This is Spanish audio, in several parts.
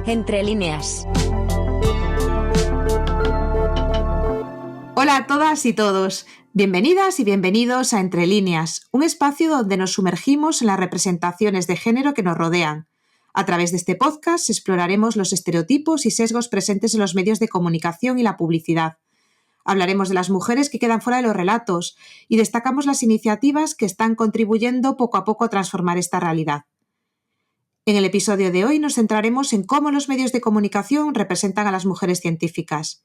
Entre líneas. Hola a todas y todos. Bienvenidas y bienvenidos a Entre líneas, un espacio donde nos sumergimos en las representaciones de género que nos rodean. A través de este podcast exploraremos los estereotipos y sesgos presentes en los medios de comunicación y la publicidad. Hablaremos de las mujeres que quedan fuera de los relatos y destacamos las iniciativas que están contribuyendo poco a poco a transformar esta realidad. En el episodio de hoy nos centraremos en cómo los medios de comunicación representan a las mujeres científicas.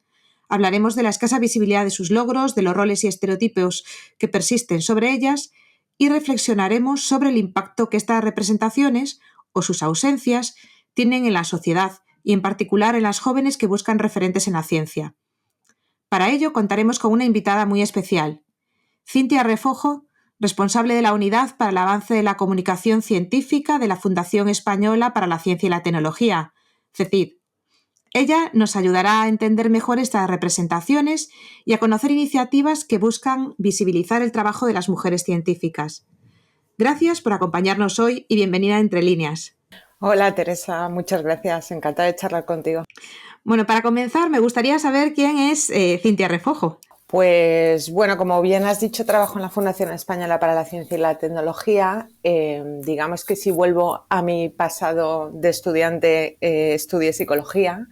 Hablaremos de la escasa visibilidad de sus logros, de los roles y estereotipos que persisten sobre ellas y reflexionaremos sobre el impacto que estas representaciones, o sus ausencias, tienen en la sociedad y en particular en las jóvenes que buscan referentes en la ciencia. Para ello contaremos con una invitada muy especial, Cintia Refojo, responsable de la Unidad para el Avance de la Comunicación Científica de la Fundación Española para la Ciencia y la Tecnología, CECIT. Ella nos ayudará a entender mejor estas representaciones y a conocer iniciativas que buscan visibilizar el trabajo de las mujeres científicas. Gracias por acompañarnos hoy y bienvenida a Entre líneas. Hola Teresa, muchas gracias, encantada de charlar contigo. Bueno, para comenzar me gustaría saber quién es Cintia Refojo. Pues bueno, como bien has dicho, trabajo en la Fundación Española para la Ciencia y la Tecnología. Digamos que si vuelvo a mi pasado de estudiante, estudié psicología,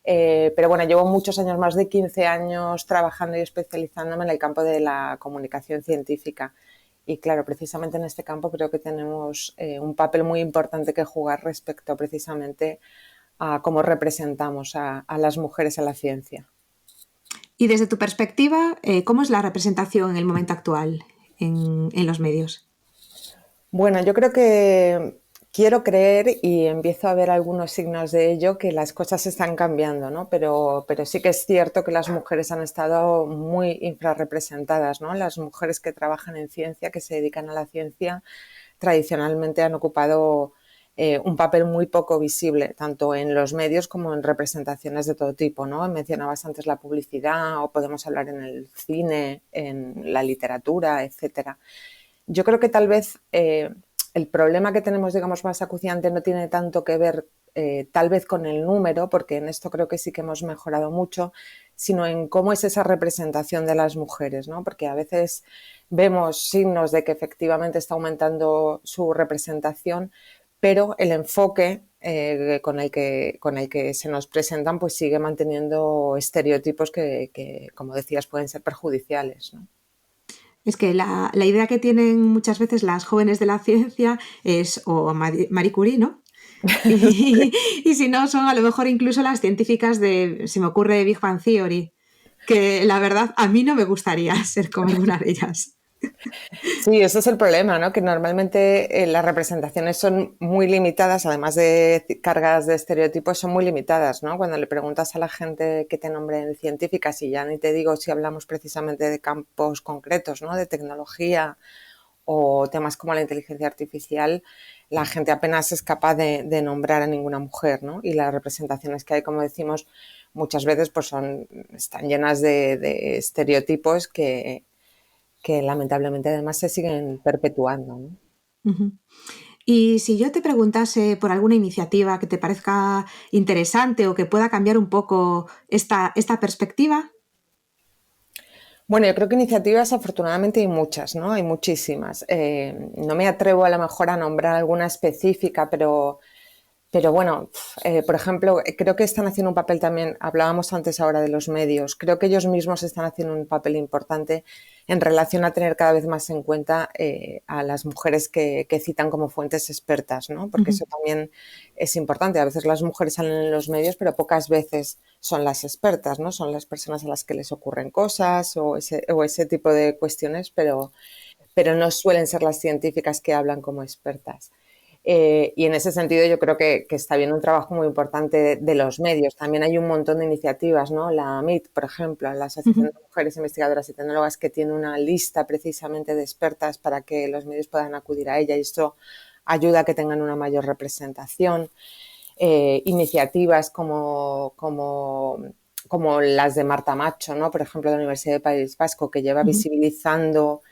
pero bueno, llevo muchos años, más de 15 años trabajando y especializándome en el campo de la comunicación científica. Y claro, precisamente en este campo creo que tenemos un papel muy importante que jugar respecto precisamente a cómo representamos a las mujeres en la ciencia. Y desde tu perspectiva, ¿cómo es la representación en el momento actual en los medios? Bueno, yo creo que quiero creer y empiezo a ver algunos signos de ello que las cosas están cambiando, ¿no? Pero sí que es cierto que las mujeres han estado muy infrarrepresentadas, ¿no? Las mujeres que trabajan en ciencia, que se dedican a la ciencia, tradicionalmente han ocupado un papel muy poco visible, tanto en los medios como en representaciones de todo tipo, ¿no? Mencionabas antes la publicidad o podemos hablar en el cine, en la literatura, etcétera. Yo creo que tal vez el problema que tenemos, digamos, más acuciante no tiene tanto que ver tal vez con el número, porque en esto creo que sí que hemos mejorado mucho, sino en cómo es esa representación de las mujeres, ¿no? Porque a veces vemos signos de que efectivamente está aumentando su representación, pero el enfoque con el que se nos presentan pues sigue manteniendo estereotipos que, como decías, pueden ser perjudiciales, ¿no? Es que la idea que tienen muchas veces las jóvenes de la ciencia es o Marie Curie, ¿no? Y si no, son a lo mejor incluso las científicas se me ocurre, de Big Bang Theory, que la verdad a mí no me gustaría ser como alguna de ellas. Sí, ese es el problema, ¿no? Que normalmente las representaciones son muy limitadas, además de cargas de estereotipos, son muy limitadas, ¿no? Cuando le preguntas a la gente que te nombren científicas, y ya ni te digo si hablamos precisamente de campos concretos, ¿no? De tecnología o temas como la inteligencia artificial, la gente apenas es capaz de nombrar a ninguna mujer, ¿no? Y las representaciones que hay, como decimos, muchas veces pues están llenas de estereotipos que lamentablemente además se siguen perpetuando, ¿no? Uh-huh. Y si yo te preguntase por alguna iniciativa que te parezca interesante o que pueda cambiar un poco esta perspectiva. Bueno, yo creo que iniciativas afortunadamente hay muchas, ¿no? Hay muchísimas. No me atrevo a lo mejor a nombrar alguna específica, pero bueno, por ejemplo, creo que están haciendo un papel también, hablábamos antes ahora de los medios, creo que ellos mismos están haciendo un papel importante en relación a tener cada vez más en cuenta a las mujeres que citan como fuentes expertas, ¿no? Porque eso también es importante. A veces las mujeres salen en los medios, pero pocas veces son las expertas, ¿no? Son las personas a las que les ocurren cosas o ese tipo de cuestiones, pero no suelen ser las científicas que hablan como expertas. Y en ese sentido yo creo que está habiendo un trabajo muy importante de los medios. También hay un montón de iniciativas, ¿no? La AMIT, por ejemplo, la Asociación de Mujeres Investigadoras y Tecnólogas, que tiene una lista precisamente de expertas para que los medios puedan acudir a ella, y esto ayuda a que tengan una mayor representación. Iniciativas como las de Marta Macho, ¿no? Por ejemplo, de la Universidad del País Vasco, que lleva visibilizando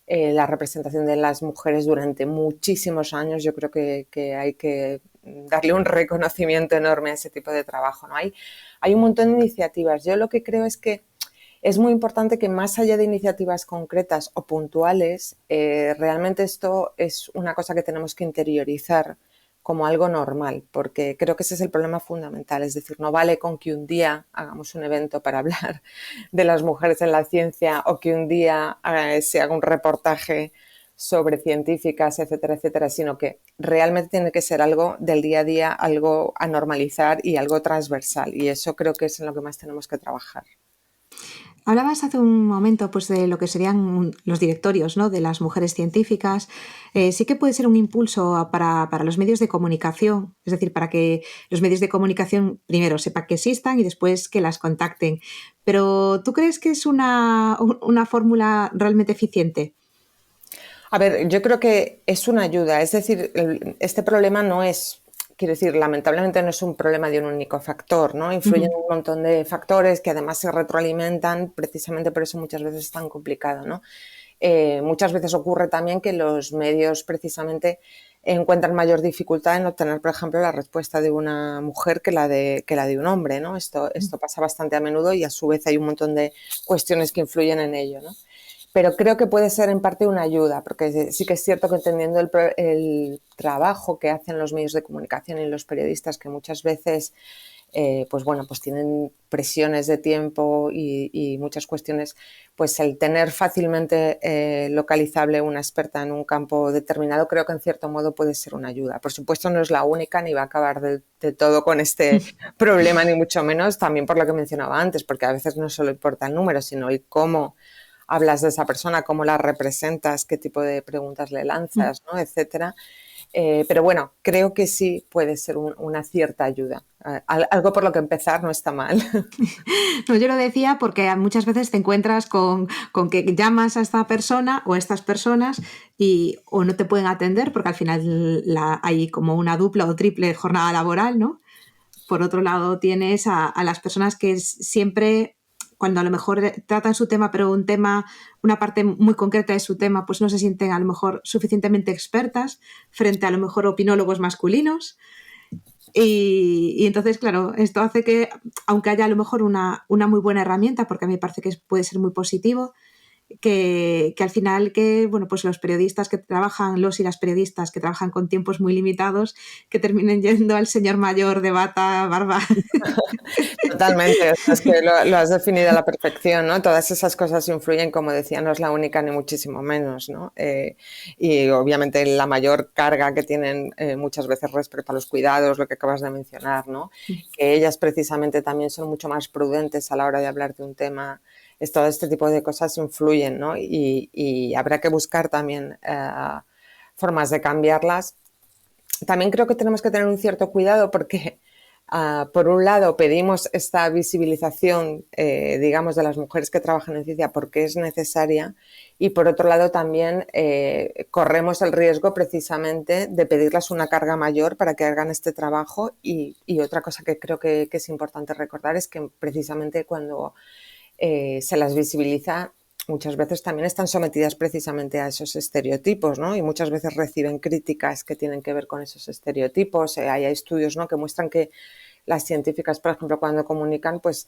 la representación de las mujeres durante muchísimos años. Yo creo que hay que darle un reconocimiento enorme a ese tipo de trabajo, ¿no? Hay un montón de iniciativas. Yo lo que creo es que es muy importante que, más allá de iniciativas concretas o puntuales, realmente esto es una cosa que tenemos que interiorizar como algo normal, porque creo que ese es el problema fundamental. Es decir, no vale con que un día hagamos un evento para hablar de las mujeres en la ciencia, o que un día se haga un reportaje sobre científicas, etcétera, etcétera, sino que realmente tiene que ser algo del día a día, algo a normalizar y algo transversal. Y eso creo que es en lo que más tenemos que trabajar. Hablabas hace un momento pues, de lo que serían los directorios, ¿no? De las mujeres científicas. Sí que puede ser un impulso para los medios de comunicación, es decir, para que los medios de comunicación primero sepan que existan y después que las contacten. Pero ¿tú crees que es una fórmula realmente eficiente? A ver, yo creo que es una ayuda. Es decir, este problema no es, quiero decir, lamentablemente no es un problema de un único factor, ¿no? Influyen un montón de factores que además se retroalimentan, precisamente por eso muchas veces es tan complicado, ¿no? Muchas veces ocurre también que los medios precisamente encuentran mayor dificultad en obtener, por ejemplo, la respuesta de una mujer que la de un hombre, ¿no? Esto pasa bastante a menudo, y a su vez hay un montón de cuestiones que influyen en ello, ¿no? Pero creo que puede ser en parte una ayuda, porque sí que es cierto que, entendiendo el trabajo que hacen los medios de comunicación y los periodistas, que muchas veces pues tienen presiones de tiempo y muchas cuestiones, pues el tener fácilmente localizable una experta en un campo determinado, creo que en cierto modo puede ser una ayuda. Por supuesto no es la única, ni va a acabar de todo con este problema, ni mucho menos, también por lo que mencionaba antes, porque a veces no solo importa el número, sino el cómo hablas de esa persona, cómo la representas, qué tipo de preguntas le lanzas, ¿no? Etcétera. Pero bueno, creo que sí puede ser una cierta ayuda. Algo por lo que empezar no está mal. No, yo lo decía porque muchas veces te encuentras con que llamas a esta persona o a estas personas o no te pueden atender porque al final hay como una dupla o triple jornada laboral, ¿no? Por otro lado, tienes a las personas que siempre, cuando a lo mejor tratan su tema, pero una parte muy concreta de su tema, pues no se sienten a lo mejor suficientemente expertas frente a lo mejor opinólogos masculinos. Y entonces, claro, esto hace que, aunque haya a lo mejor una muy buena herramienta, porque a mí me parece que puede ser muy positivo, que al final bueno, pues los y las periodistas que trabajan con tiempos muy limitados, que terminen yendo al señor mayor de bata, barba. Totalmente, es que lo has definido a la perfección, ¿no? Todas esas cosas influyen, como decía, no es la única ni muchísimo menos, ¿no? Y obviamente la mayor carga que tienen muchas veces respecto a los cuidados, lo que acabas de mencionar, ¿no? Que ellas precisamente también son mucho más prudentes a la hora de hablar de un tema. Todo este tipo de cosas influyen, ¿no? Y habrá que buscar también formas de cambiarlas. También creo que tenemos que tener un cierto cuidado porque, por un lado, pedimos esta visibilización, digamos, de las mujeres que trabajan en ciencia porque es necesaria, y por otro lado también corremos el riesgo precisamente de pedirles una carga mayor para que hagan este trabajo. Y otra cosa que creo que es importante recordar es que precisamente cuando se las visibiliza, muchas veces también están sometidas precisamente a esos estereotipos, ¿no? Y muchas veces reciben críticas que tienen que ver con esos estereotipos. Hay estudios, ¿no?, que muestran que las científicas, por ejemplo, cuando comunican, pues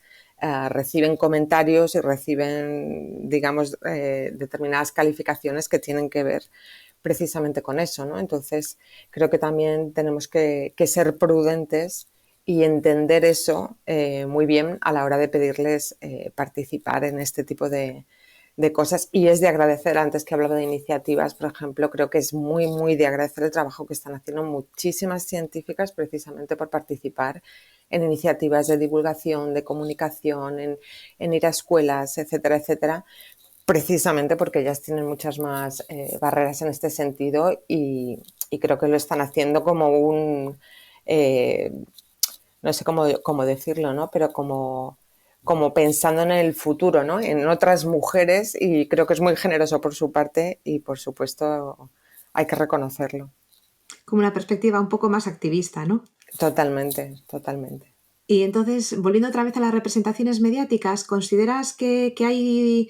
reciben comentarios y reciben, digamos, determinadas calificaciones que tienen que ver precisamente con eso, ¿no? Entonces, creo que también tenemos que ser prudentes y entender eso muy bien a la hora de pedirles participar en este tipo de cosas. Y es de agradecer, antes que hablaba de iniciativas, por ejemplo, creo que es muy, muy de agradecer el trabajo que están haciendo muchísimas científicas precisamente por participar en iniciativas de divulgación, de comunicación, en ir a escuelas, etcétera, etcétera, precisamente porque ellas tienen muchas más barreras en este sentido, y y creo que lo están haciendo como no sé cómo decirlo, ¿no? Pero como pensando en el futuro, ¿no? En otras mujeres, y creo que es muy generoso por su parte y por supuesto hay que reconocerlo. Como una perspectiva un poco más activista, ¿no? Totalmente, totalmente. Y entonces, volviendo otra vez a las representaciones mediáticas, ¿consideras que hay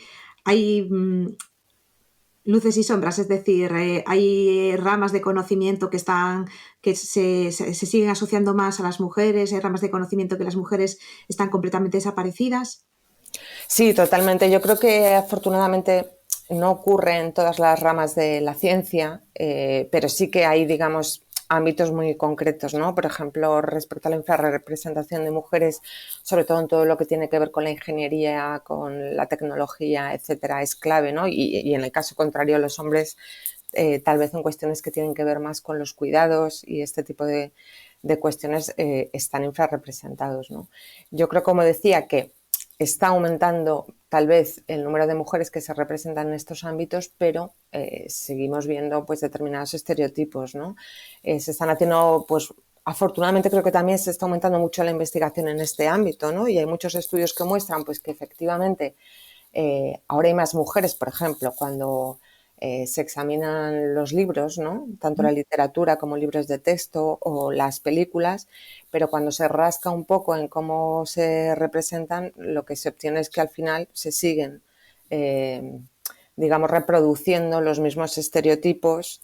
luces y sombras? Es decir, hay ramas de conocimiento que se siguen asociando más a las mujeres, hay ramas de conocimiento que las mujeres están completamente desaparecidas. Sí, totalmente. Yo creo que afortunadamente no ocurre en todas las ramas de la ciencia, pero sí que hay, digamos, ámbitos muy concretos, ¿no? Por ejemplo, respecto a la infrarrepresentación de mujeres, sobre todo en todo lo que tiene que ver con la ingeniería, con la tecnología, etcétera, es clave, ¿no? Y en el caso contrario, los hombres, tal vez en cuestiones que tienen que ver más con los cuidados y este tipo de cuestiones, están infrarrepresentados, ¿no? Yo creo, como decía, que está aumentando tal vez el número de mujeres que se representan en estos ámbitos, pero seguimos viendo pues determinados estereotipos, ¿no? Se están haciendo, pues afortunadamente creo que también se está aumentando mucho la investigación en este ámbito, ¿no? Y hay muchos estudios que muestran pues que efectivamente ahora hay más mujeres, por ejemplo, cuando se examinan los libros, ¿no? Tanto la literatura como libros de texto o las películas, pero cuando se rasca un poco en cómo se representan, lo que se obtiene es que al final se siguen, eh, digamos, reproduciendo los mismos estereotipos,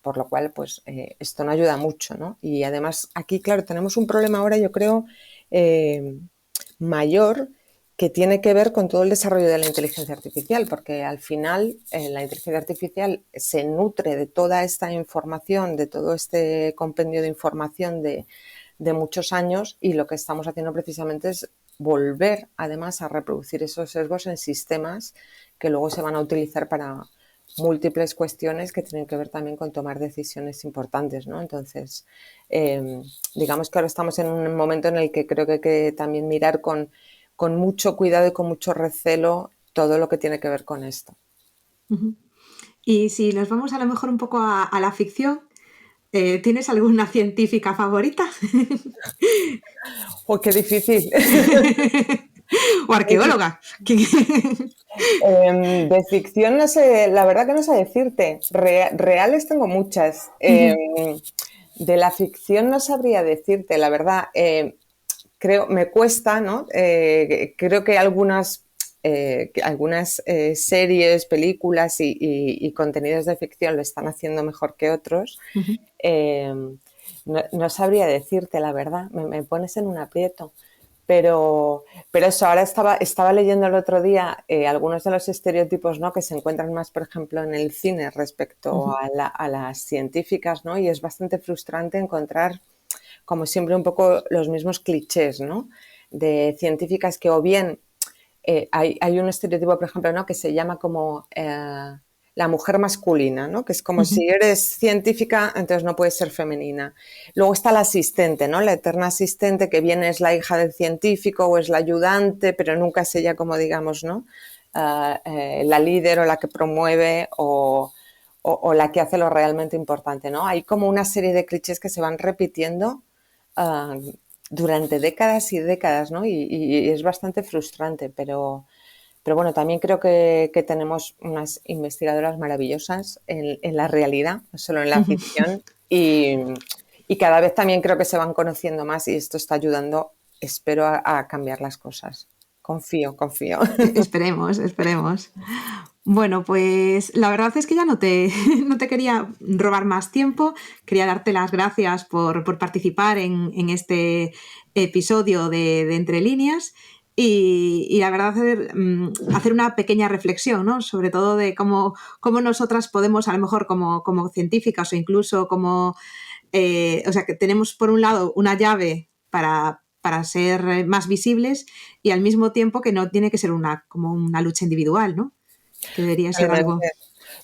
por lo cual, pues, esto no ayuda mucho, ¿no? Y además aquí, claro, tenemos un problema ahora, yo creo, mayor, que tiene que ver con todo el desarrollo de la inteligencia artificial, porque al final la inteligencia artificial se nutre de toda esta información, de todo este compendio de información de muchos años, y lo que estamos haciendo precisamente es volver además a reproducir esos sesgos en sistemas que luego se van a utilizar para múltiples cuestiones que tienen que ver también con tomar decisiones importantes, ¿no? Entonces, digamos que ahora estamos en un momento en el que creo que hay que también mirar con mucho cuidado y con mucho recelo todo lo que tiene que ver con esto. Uh-huh. Y si nos vamos a lo mejor un poco a la ficción, ¿tienes alguna científica favorita? ¡Oh, qué difícil! O arqueóloga. De ficción no sé, la verdad que no sé decirte. Reales tengo muchas. De la ficción no sabría decirte, la verdad. Creo, me cuesta, ¿no? Creo que algunas series, películas y contenidos de ficción lo están haciendo mejor que otros. Uh-huh. Eh, no sabría decirte, la verdad. Me pones en un aprieto. Pero eso, ahora estaba leyendo el otro día algunos de los estereotipos, ¿no? Que se encuentran más, por ejemplo, en el cine respecto Uh-huh. a las científicas, ¿no? Y es bastante frustrante encontrar, como siempre, un poco los mismos clichés, ¿no? De científicas que o bien hay un estereotipo, por ejemplo, ¿no? Que se llama como la mujer masculina, ¿no? Que es como Uh-huh. si eres científica, entonces no puedes ser femenina. Luego está la asistente, ¿no? La eterna asistente, que bien es la hija del científico o es la ayudante, pero nunca es ella como, digamos, ¿no? La líder o la que promueve o la que hace lo realmente importante, ¿no? Hay como una serie de clichés que se van repitiendo durante décadas y décadas, ¿no? Y es bastante frustrante, pero bueno, también creo que tenemos unas investigadoras maravillosas en la realidad, no solo en la ficción, y cada vez también creo que se van conociendo más y esto está ayudando, espero, a cambiar las cosas. Confío. Esperemos, esperemos. Bueno, pues la verdad es que ya no te quería robar más tiempo. Quería darte las gracias por participar en este episodio de Entre Líneas y la verdad hacer una pequeña reflexión, ¿no? Sobre todo de cómo nosotras podemos, a lo mejor como científicas o incluso como o sea, que tenemos por un lado una llave para ser más visibles y al mismo tiempo que no tiene que ser como una lucha individual, ¿no? Que debería ser algo.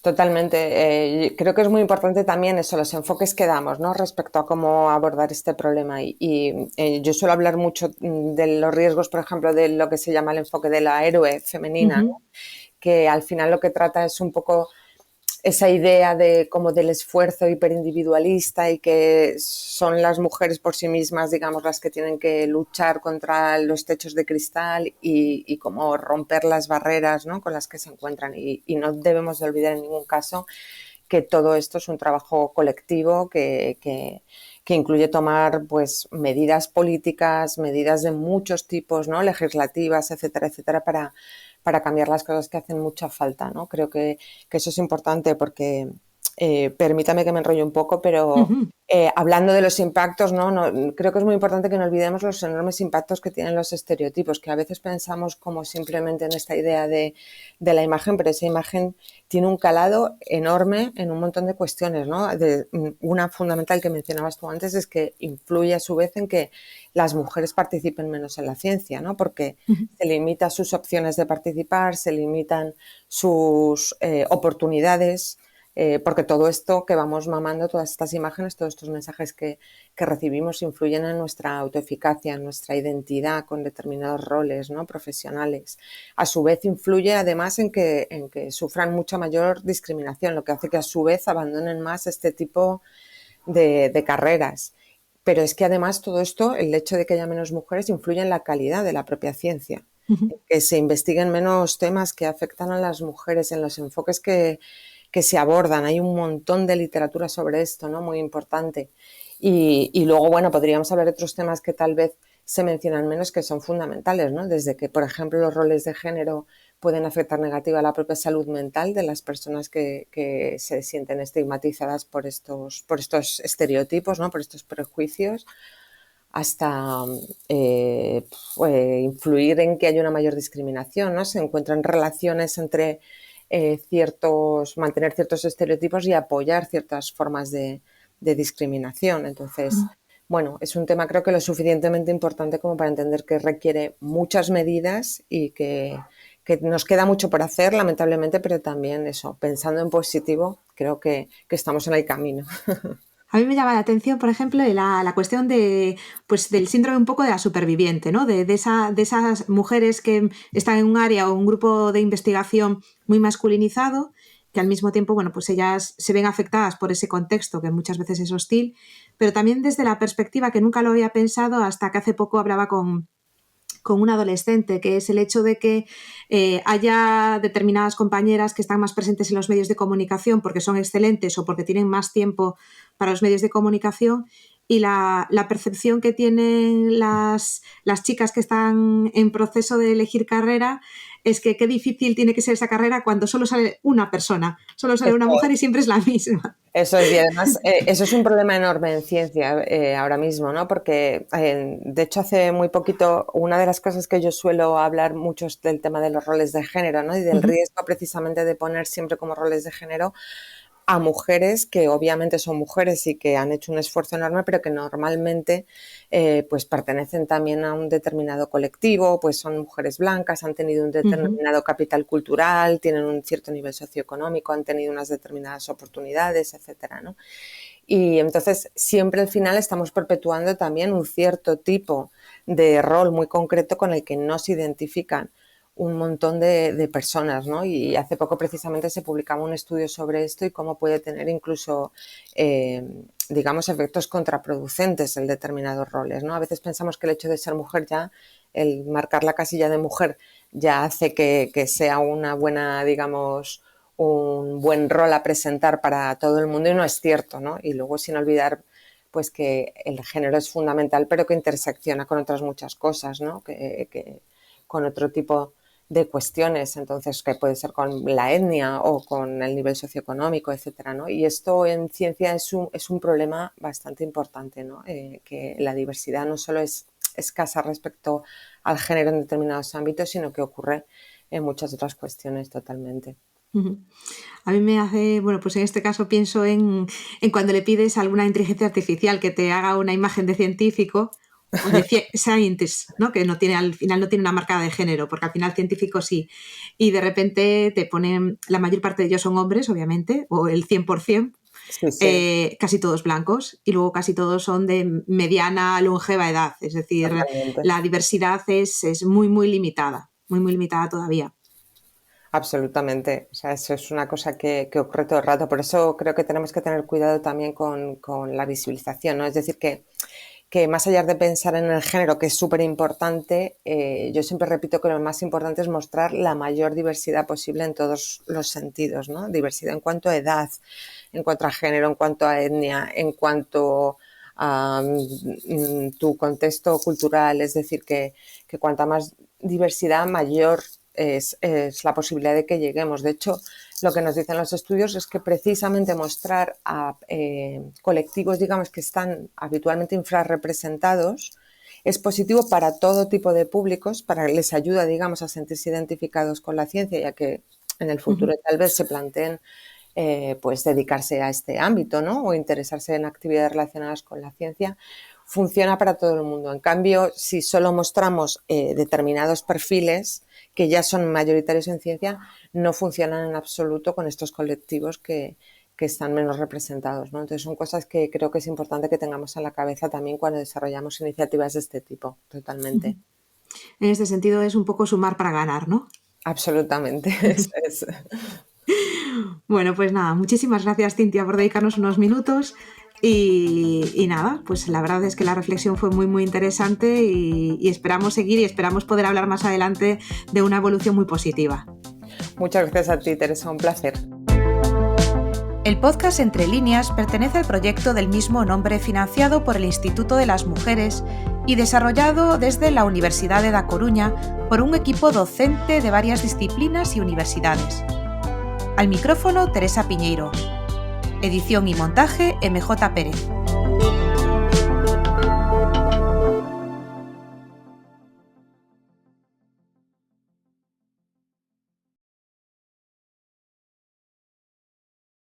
Totalmente. Creo que es muy importante también eso, los enfoques que damos, ¿no? Respecto a cómo abordar este problema. Yo suelo hablar mucho de los riesgos, por ejemplo, de lo que se llama el enfoque de la héroe femenina, Uh-huh. ¿no? Que al final lo que trata es un poco esa idea de como del esfuerzo hiperindividualista y que son las mujeres por sí mismas, digamos, las que tienen que luchar contra los techos de cristal y como romper las barreras, ¿no?, con las que se encuentran. Y no debemos de olvidar en ningún caso que todo esto es un trabajo colectivo que incluye tomar pues medidas políticas, medidas de muchos tipos, ¿no?, legislativas, etcétera, etcétera, para cambiar las cosas que hacen mucha falta, ¿no? Creo que eso es importante porque, permítame que me enrolle un poco, pero hablando de los impactos, ¿no? Creo que es muy importante que no olvidemos los enormes impactos que tienen los estereotipos, que a veces pensamos como simplemente en esta idea de la imagen, pero esa imagen tiene un calado enorme en un montón de cuestiones, ¿no? Una fundamental que mencionabas tú antes es que influye a su vez en que las mujeres participen menos en la ciencia, ¿no? Porque se limitan sus opciones de participar, se limitan sus oportunidades, porque todo esto que vamos mamando, todas estas imágenes, todos estos mensajes que recibimos influyen en nuestra autoeficacia, en nuestra identidad con determinados roles, ¿no?, profesionales. A su vez influye además en que sufran mucha mayor discriminación, lo que hace que a su vez abandonen más este tipo de carreras. Pero es que además todo esto, el hecho de que haya menos mujeres, influye en la calidad de la propia ciencia. Que se investiguen menos temas que afectan a las mujeres, en los enfoques que se abordan. Hay un montón de literatura sobre esto, ¿no?, muy importante. Y luego, bueno, podríamos hablar de otros temas que tal vez se mencionan menos, que son fundamentales, ¿no? Desde que, por ejemplo, los roles de género pueden afectar negativa a la propia salud mental de las personas que se sienten estigmatizadas por estos estereotipos, ¿no?, por estos prejuicios, hasta influir en que haya una mayor discriminación, ¿no? Se encuentran relaciones entre mantener ciertos estereotipos y apoyar ciertas formas de discriminación. Entonces, bueno, es un tema creo que lo suficientemente importante como para entender que requiere muchas medidas y que nos queda mucho por hacer, lamentablemente, pero también eso, pensando en positivo, creo que estamos en el camino. A mí me llama la atención, por ejemplo, la cuestión pues, del síndrome un poco de la superviviente, ¿no? De esas mujeres que están en un área o un grupo de investigación muy masculinizado, que al mismo tiempo, bueno, pues ellas se ven afectadas por ese contexto que muchas veces es hostil, pero también desde la perspectiva que nunca lo había pensado hasta que hace poco hablaba con un adolescente, que es el hecho de que haya determinadas compañeras que están más presentes en los medios de comunicación porque son excelentes o porque tienen más tiempo para los medios de comunicación, y la percepción que tienen las chicas que están en proceso de elegir carrera es que qué difícil tiene que ser esa carrera cuando solo sale una persona, solo sale una mujer y siempre es la misma. Eso es, y además eso es un problema enorme en ciencia ahora mismo, ¿no? Porque de hecho hace muy poquito una de las cosas que yo suelo hablar mucho es del tema de los roles de género, ¿no? Y del riesgo precisamente de poner siempre como roles de género a mujeres que obviamente son mujeres y que han hecho un esfuerzo enorme, pero que normalmente pues pertenecen también a un determinado colectivo, pues son mujeres blancas, han tenido un determinado capital cultural, tienen un cierto nivel socioeconómico, han tenido unas determinadas oportunidades, etcétera, ¿no? Y entonces siempre al final estamos perpetuando también un cierto tipo de rol muy concreto con el que no se identifican un montón de personas, ¿no? Y hace poco precisamente se publicaba un estudio sobre esto y cómo puede tener incluso, digamos, efectos contraproducentes en determinados roles, ¿no? A veces pensamos que el hecho de ser mujer ya, el marcar la casilla de mujer ya hace que sea una buena, digamos, un buen rol a presentar para todo el mundo, y no es cierto, ¿no? Y luego sin olvidar pues que el género es fundamental, pero que intersecciona con otras muchas cosas, ¿no? Que con otro tipo de cuestiones, entonces que puede ser con la etnia o con el nivel socioeconómico, etcétera, ¿no? Y esto en ciencia es un problema bastante importante, ¿no? Que la diversidad no solo es escasa respecto al género en determinados ámbitos, sino que ocurre en muchas otras cuestiones totalmente. A mí me hace, bueno, pues en este caso pienso en cuando le pides a alguna inteligencia artificial que te haga una imagen de científico o de scientist, ¿no? Que no tiene, al final no tiene una marca de género, porque al final científico sí, y de repente te ponen, la mayor parte de ellos son hombres, obviamente, o el 100%, Sí. casi todos blancos, y luego casi todos son de mediana, longeva edad, es decir, Totalmente. la diversidad es muy, muy limitada todavía. Absolutamente, o sea, eso es una cosa que ocurre todo el rato, por eso creo que tenemos que tener cuidado también con la visibilización, ¿no? Es decir, que más allá de pensar en el género, que es súper importante, yo siempre repito que lo más importante es mostrar la mayor diversidad posible en todos los sentidos, ¿no? Diversidad en cuanto a edad, en cuanto a género, en cuanto a etnia, en cuanto a tu contexto cultural, es decir, que cuanta más diversidad, mayor es la posibilidad de que lleguemos. De hecho, lo que nos dicen los estudios es que precisamente mostrar a colectivos, digamos, que están habitualmente infrarrepresentados es positivo para todo tipo de públicos, les ayuda, digamos, a sentirse identificados con la ciencia, ya que en el futuro tal vez se planteen pues dedicarse a este ámbito, ¿no? O interesarse en actividades relacionadas con la ciencia. Funciona para todo el mundo. En cambio, si solo mostramos determinados perfiles que ya son mayoritarios en ciencia, no funcionan en absoluto con estos colectivos que están menos representados, ¿no? Entonces son cosas que creo que es importante que tengamos en la cabeza también cuando desarrollamos iniciativas de este tipo, totalmente. En este sentido es un poco sumar para ganar, ¿no? Absolutamente. Bueno, pues nada, muchísimas gracias, Cintia, por dedicarnos unos minutos. Y nada, pues la verdad es que la reflexión fue muy interesante y esperamos seguir y esperamos poder hablar más adelante de una evolución muy positiva. Muchas gracias a ti, Teresa, un placer. El podcast Entre Líneas pertenece al proyecto del mismo nombre financiado por el Instituto de las Mujeres y desarrollado desde la Universidad de Da Coruña por un equipo docente de varias disciplinas y universidades. Al micrófono, Teresa Piñeiro. Edición y montaje, MJ Pérez.